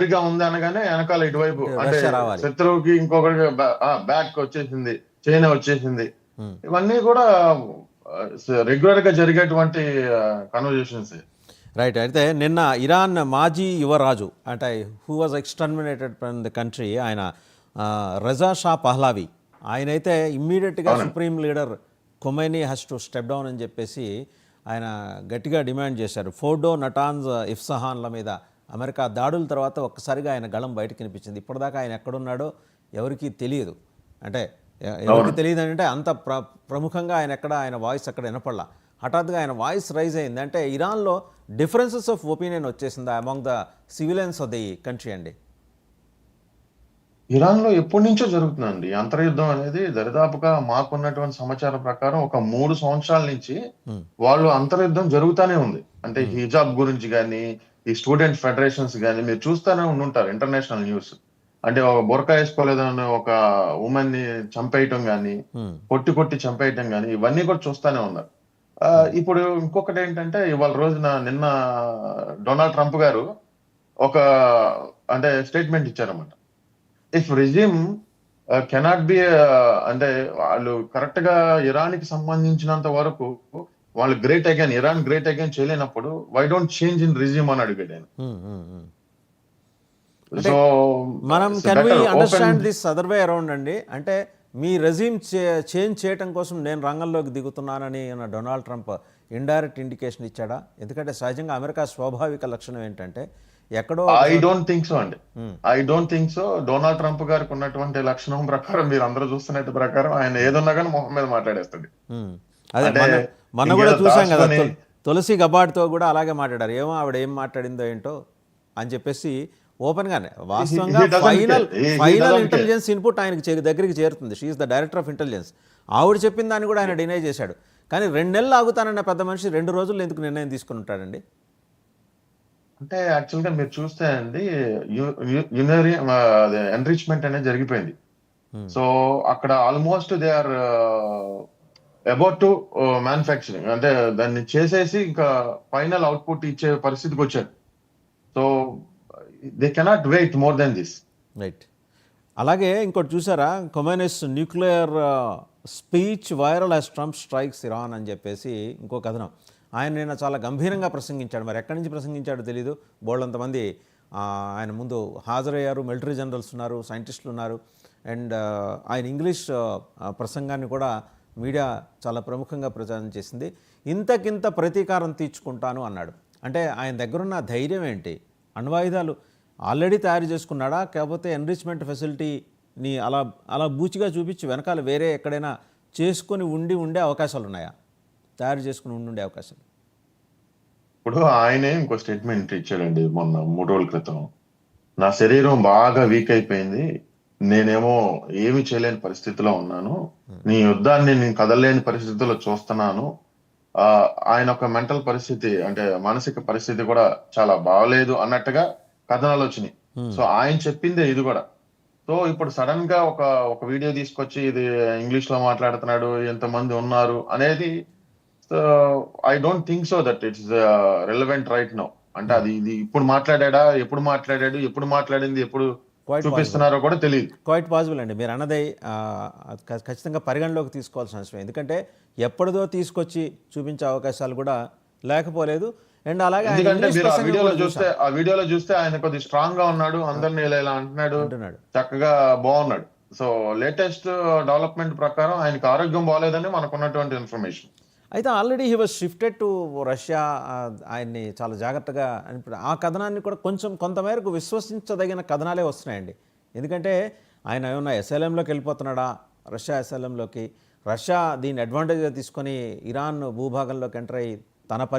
దగ్గరగా ఉంది అనగానే వెనకాల ఇటువైపు అంటే అంటే రష్యా రావాలి. శత్రువుకి ఇంకొకటి బ్యాక్ వచ్చేసింది, చైనా వచ్చేసింది. హ్మ్. ఇవన్నీ కూడా రెగ్యులర్ గా జరిగేటువంటి కన్వర్జేషన్స్. రైట్. అయితే నిన్న ఇరాన్ మాజీ యువరాజు అంటే who was exterminated from the country ఆయన రజా షా పహ్లావి ఆయనైతే ఇమ్మీడియట్గా అవునండి. Supreme leader Khomeini has to step down అని చెప్పేసి ఆయన గట్టిగా డిమాండ్ చేశారు. ఫోర్డో, నటాన్స్, ఇఫ్సహాన్ల మీద అమెరికా దాడుల తర్వాత ఒక్కసారిగా ఆయన గళం బయటకు కనిపించింది. ఇప్పటిదాకా ఆయన ఎక్కడున్నాడో ఎవరికీ తెలియదు. అంటే ఎవరికి అవునండి. తెలియదు అంటే అంత ప్రముఖంగా ఆయన వాయిస్ అక్కడ వినపడలా. హఠాత్తుగా ఆయన వాయిస్ రైజ్ అయింది. అంటే ఇరాన్లో డిఫరెన్సెస్ ఆఫ్ ఒపీనియన్ వచ్చేసింది among the civilians of the country అండి. ఇరాన్ లో ఎప్పటి నుంచో జరుగుతుందండి అంతర్యుద్ధం అనేది. దరిదాపుగా మాకున్నటువంటి సమాచారం ప్రకారం ఒక 3 సంవత్సరాల నుంచి వాళ్ళు అంతర్యుద్ధం జరుగుతూనే ఉంది. అంటే హిజాబ్ గురించి కానీ, ఈ స్టూడెంట్ ఫెడరేషన్స్ కానీ మీరు చూస్తూనే ఉండుంటారు ఇంటర్నేషనల్ న్యూస్. అంటే ఒక బురకా వేసుకోలేదని ఒక ఉమెన్ ని చంపేయటం కానీ, కొట్టి కొట్టి చంపేయటం కానీ ఇవన్నీ కూడా చూస్తూనే ఉన్నారు. ఇప్పుడు ఇంకొకటి ఏంటంటే ఇవాళ రోజున నిన్న డొనాల్డ్ ట్రంప్ గారు ఒక అంటే స్టేట్మెంట్ ఇచ్చారన్నమాట. ఇఫ్ రెజ్యూమ్ కెనాట్ బి అంటే వాళ్ళు కరెక్ట్ గా ఇరాన్ కి సంబంధించినంత వరకు వాళ్ళు great again, Iran great again చేయలేనప్పుడు why don't change in regime అని అడిగాడు ఆయన. అంటే సో మనం can we better open. Understand this other way around అండి. అంటే మీ రెజ్యూమ్ చేంజ్ చేయటం కోసం నేను రంగంలోకి దిగుతున్నానని డొనాల్డ్ ట్రంప్ ఇండైరెక్ట్ ఇండికేషన్ ఇచ్చాడా? ఎందుకంటే సహజంగా అమెరికా స్వాభావిక లక్షణం ఏంటంటే ఎక్కడో ఐ డోంట్ థింక్ సో అండి. I don't think so. Donald Trump గారికి ఉన్నటువంటి లక్షణం ప్రకారం మీరు అందరూ చూస్తున్నట్టు ప్రకారం ఆయన ఏదున్నా కానీ మొహం మీద మాట్లాడేస్తాడు. అదే అంటే మన కూడా ఇంకేదో చూసాం కదా, దాచుకొని తులసి గబాడ్తో కూడా అలాగే మాట్లాడారు. ఏమో ఆవిడ ఏం మాట్లాడిందో ఏంటో అని చెప్పేసి ఓపెన్గానే. వాస్తవంగా he doesn't final care. He final doesn't care. Intelligence input ఆయనకి దగ్గరికి చేరుతుంది. She is the director of intelligence. ఆవిడ చెప్పిన దాన్ని కూడా ఆయన డినై చేశాడు. కానీ 2 నెలలు ఆగుతానన్న పెద్ద మనిషి 2 రోజుల్లో ఎందుకు నిర్ణయం తీసుకుని ఉంటాడండి? అంటే యాక్చువల్ గా మీరు చూస్తే అండి ఎన్రిచ్మెంట్ అనేది జరిగిపోయింది. సో అక్కడ almost they are about to manufacturing, అంటే దాన్ని చేసేసి ఇంకా ఫైనల్ అవుట్పుట్ ఇచ్చే పరిస్థితికి వచ్చారు. So they cannot wait more than this. Right. అలాగే ఇంకోటి చూసారా, Khomeini's nuclear speech viral as Trump strikes Iran అని చెప్పేసి ఇంకో కథనం. ఆయన నిన్న చాలా గంభీరంగా ప్రసంగించాడు. మరి ఎక్కడి నుంచి ప్రసంగించాడో తెలీదు. బోళ్ళంతమంది ఆయన ముందు హాజరయ్యారు. మిలిటరీ జనరల్స్ ఉన్నారు, సైంటిస్టులు ఉన్నారు. అండ్ ఆయన ఇంగ్లీష్ ప్రసంగాన్ని కూడా మీడియా చాలా ప్రముఖంగా ప్రచారం చేసింది. ఇంతకింత ప్రతీకారం తీర్చుకుంటాను అన్నాడు. అంటే ఆయన దగ్గరున్న ధైర్యం ఏంటి? అణ్వాయుధాలు ఆల్రెడీ తయారు చేసుకున్నాడా, కాకపోతే ఎన్రిచ్మెంట్ ఫెసిలిటీని అలా అలా బూచిగా చూపించి వెనకాల వేరే ఎక్కడైనా చేసుకొని ఉండే అవకాశాలు ఉన్నాయా? తయారు చేసుకుని ఉండే అవకాశాలు. ఇప్పుడు ఆయనే ఇంకో స్టేట్మెంట్ ఇచ్చాడండి మొన్న 3 రోజుల క్రితం. నా శరీరం బాగా వీక్ అయిపోయింది, నేనేమో ఏమి చేయలేని పరిస్థితిలో ఉన్నాను, నీ యుద్ధాన్ని నేను కదలలేని పరిస్థితిలో చూస్తున్నాను. ఆయన ఒక మెంటల్ పరిస్థితి అంటే మానసిక పరిస్థితి కూడా చాలా బాగలేదు అన్నట్టుగా కథనాలు వచ్చినాయి. సో ఆయన చెప్పిందే ఇది కూడా. సో ఇప్పుడు సడన్ గా ఒక వీడియో తీసుకొచ్చి ఇది ఇంగ్లీష్ లో మాట్లాడుతున్నాడు, ఎంతమంది ఉన్నారు అనేది I don't think so that it's relevant right now. అంటే అది ఇది ఇప్పుడు మాట్లాడా, ఎప్పుడు మాట్లాడాడు, ఎప్పుడు మాట్లాడింది, ఎప్పుడు చూపిస్తున్నారో కూడా తెలియదు. క్వైట్ పాసిబుల్ అండి. మీరు అన్నది ఖచ్చితంగా పరిగణలోకి తీసుకోవాల్సిన అవసరం. ఎందుకంటే ఎప్పటిదో తీసుకొచ్చి చూపించే అవకాశాలు కూడా లేకపోలేదు. అండ్ అలాగే ఎందుకంటే మీరు ఆ వీడియోలో చూస్తే ఆయన కొద్దిగా స్ట్రాంగ్ గా ఉన్నాడు, అందరిని ఇలా అంటున్నాడు, చక్కగా బాగున్నాడు. సో లేటెస్ట్ డెవలప్మెంట్ ప్రకారం ఆయనకు ఆరోగ్యం బాగలేదని మనకున్నటువంటి ఇన్ఫర్మేషన్. అయితే already he was shifted to Russia. ఆయన్ని చాలా జాగ్రత్తగా ఆ కథనాన్ని కూడా కొంతమేరకు విశ్వసించదగిన కథనాలే వస్తున్నాయండి. ఎందుకంటే ఆయన ఏమన్నా ఎస్ఎల్ఎంలోకి వెళ్ళిపోతున్నాడా, రష్యా ఎస్ఎల్ఎంలోకి? రష్యా దీన్ని అడ్వాంటేజ్గా తీసుకొని ఇరాన్ భూభాగంలోకి ఎంటర్ అయ్యి తన